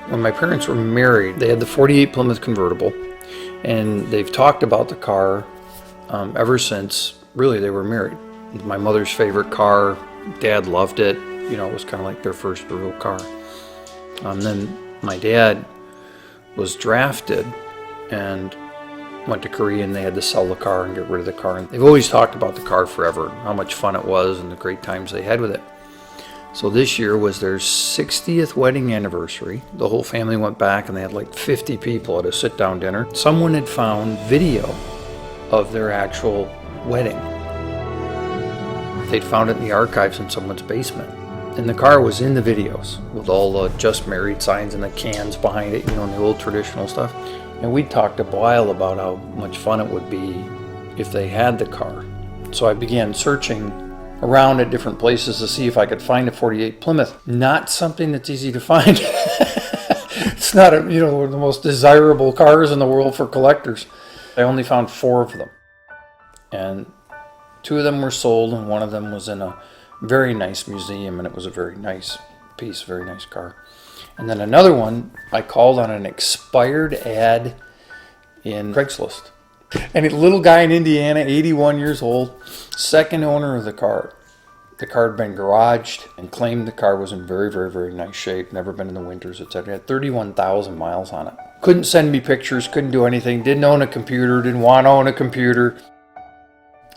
When my parents were married, they had the 48 Plymouth convertible, and they've talked about the car ever since, really, they were married. My mother's favorite car, Dad loved it. You know, it was kind of like their first real car. Then my dad was drafted and went to Korea, and they had to sell the car and get rid of the car. And they've always talked about the car forever, how much fun it was and the great times they had with it. So this year was their 60th wedding anniversary. The whole family went back and they had like 50 people at a sit-down dinner. Someone had found video of their actual wedding. They'd found it in the archives in someone's basement. And the car was in the videos with all the just married signs and the cans behind it, you know, and the old traditional stuff. And we talked a while about how much fun it would be if they had the car. So I began searching around at different places to see if I could find a 48 Plymouth. Not something that's easy to find. It's not, one of the most desirable cars in the world for collectors. I only found 4 of them. And 2 of them were sold, and 1 of them was in a very nice museum, and it was a very nice piece, very nice car. And then another one, I called on an expired ad in Craigslist. And a little guy in Indiana, 81 years old, second owner of the car. The car had been garaged and claimed the car was in very, very, very nice shape, never been in the winters, etc. It had 31,000 miles on it. Couldn't send me pictures, couldn't do anything, didn't own a computer, didn't want to own a computer.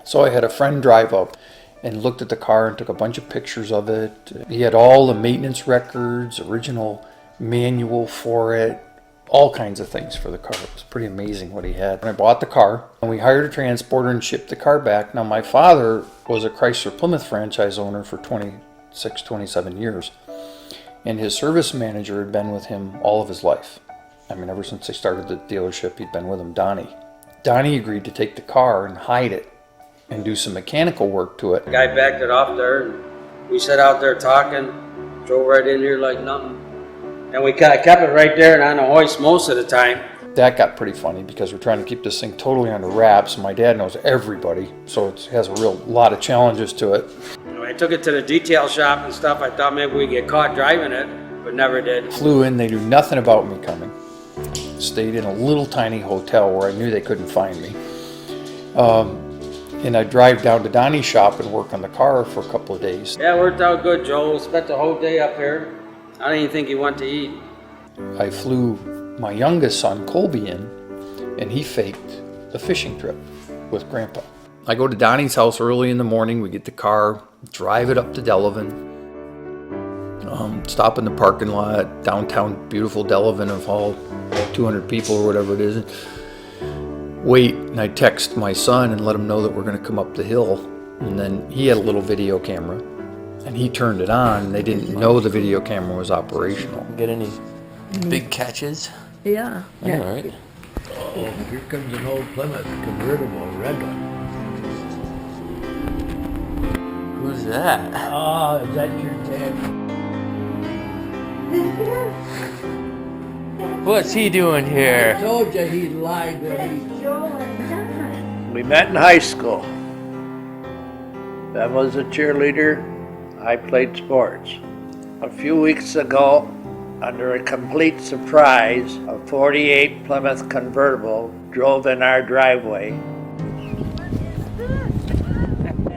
So I had a friend drive up and looked at the car and took a bunch of pictures of it. He had all the maintenance records, original manual for it, all kinds of things for the car. It was pretty amazing what he had. And I bought the car, and we hired a transporter and shipped the car back. Now, my father was a Chrysler Plymouth franchise owner for 26, 27 years, and his service manager had been with him all of his life. I mean, ever since they started the dealership, he'd been with him, Donnie. Donnie agreed to take the car and hide it and do some mechanical work to it. The guy backed it off there, and we sat out there talking, drove right in here like nothing. And we kept it right there and on a hoist most of the time. That got pretty funny because we're trying to keep this thing totally under wraps. My dad knows everybody, so it has a lot of challenges to it. I took it to the detail shop and stuff. I thought maybe we'd get caught driving it, but never did. Flew in, they knew nothing about me coming. Stayed in a little tiny hotel where I knew they couldn't find me. And I'd drive down to Donnie's shop and work on the car for a couple of days. Yeah, it worked out good, Joe. We spent the whole day up here. I didn't even think he went to eat. I flew my youngest son, Colby, in, and he faked a fishing trip with Grandpa. I go to Donnie's house early in the morning. We get the car, drive it up to Delavan, stop in the parking lot, downtown beautiful Delavan of all 200 people or whatever it is. Wait, and I text my son and let him know that we're going to come up the hill. And then he had a little video camera, and he turned it on, and they didn't know the video camera was operational. Get any big catches? Yeah. All right. Oh, here comes an old Plymouth convertible, red one. Who's that? Ah, is that your dad? What's he doing I here? told you he lied that he... We met in high school. Ben was a cheerleader. I played sports. A few weeks ago, under a complete surprise, a 48 Plymouth convertible drove in our driveway.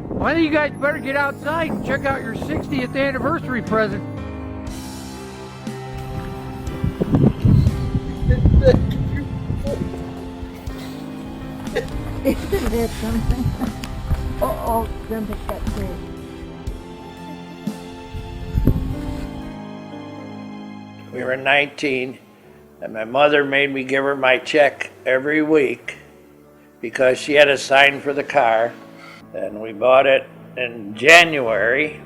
Why don't you guys better get outside and check out your 60th anniversary present? Isn't there something? Oh, Grandpa got sick. We were 19, and my mother made me give her my check every week because she had a sign for the car. And we bought it in January.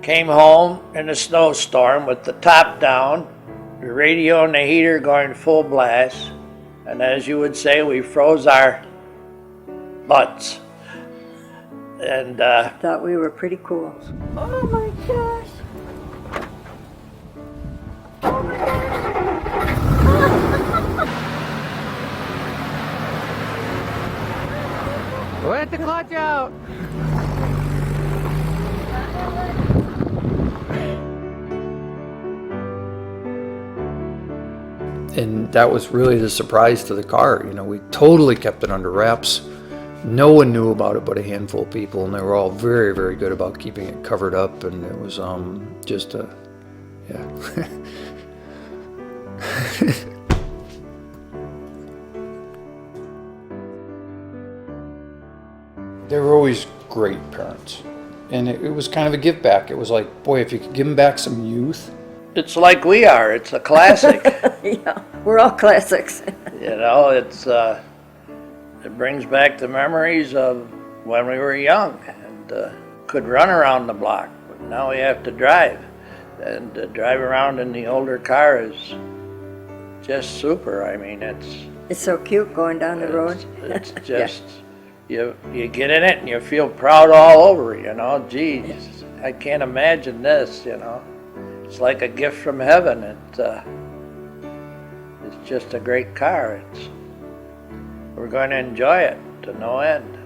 Came home in a snowstorm with the top down, the radio and the heater going full blast. And as you would say, we froze our butts. And Thought we were pretty cool. Oh my gosh. Let the clutch out. And that was really the surprise to the car. You know, we totally kept it under wraps. No one knew about it but a handful of people, and they were all very, very good about keeping it covered up. And it was just a, yeah. They were always great parents, and it was kind of a give back. It was like, boy, if you could give them back some youth. It's like we are. It's a classic. Yeah, we're all classics. You know, it brings back the memories of when we were young and could run around the block. But now we have to drive, and to drive around in the older car is just super. I mean, It's so cute going down the road. it's just you get in it and you feel proud all over. You know, geez, I can't imagine this. You know, it's like a gift from heaven. It's just a great car. We're going to enjoy it to no end.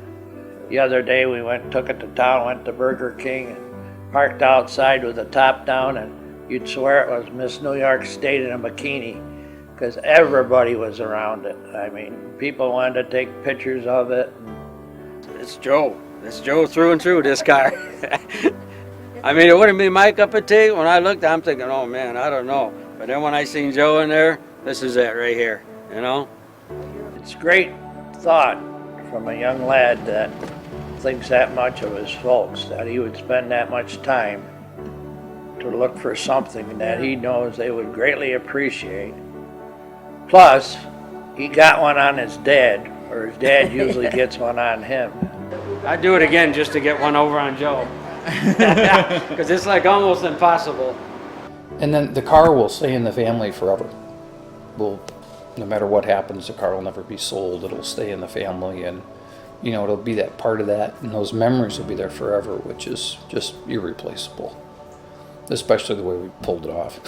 The other day we took it to town, went to Burger King, and parked outside with the top down, and you'd swear it was Miss New York State in a bikini, because everybody was around it. I mean, people wanted to take pictures of it. It's Joe. It's Joe through and through, this car. I mean, it wouldn't be my cup of tea. When I looked, I'm thinking, oh man, I don't know. But then when I seen Joe in there, this is it right here, you know? It's great thought from a young lad that thinks that much of his folks, that he would spend that much time to look for something that he knows they would greatly appreciate. Plus, he got one on his dad, or his dad usually gets one on him. I'd do it again just to get one over on Joe. Because it's like almost impossible. And then the car will stay in the family forever. No matter what happens, the car will never be sold. It'll stay in the family, and you know, it'll be that part of that, and those memories will be there forever, which is just irreplaceable. Especially the way we pulled it off.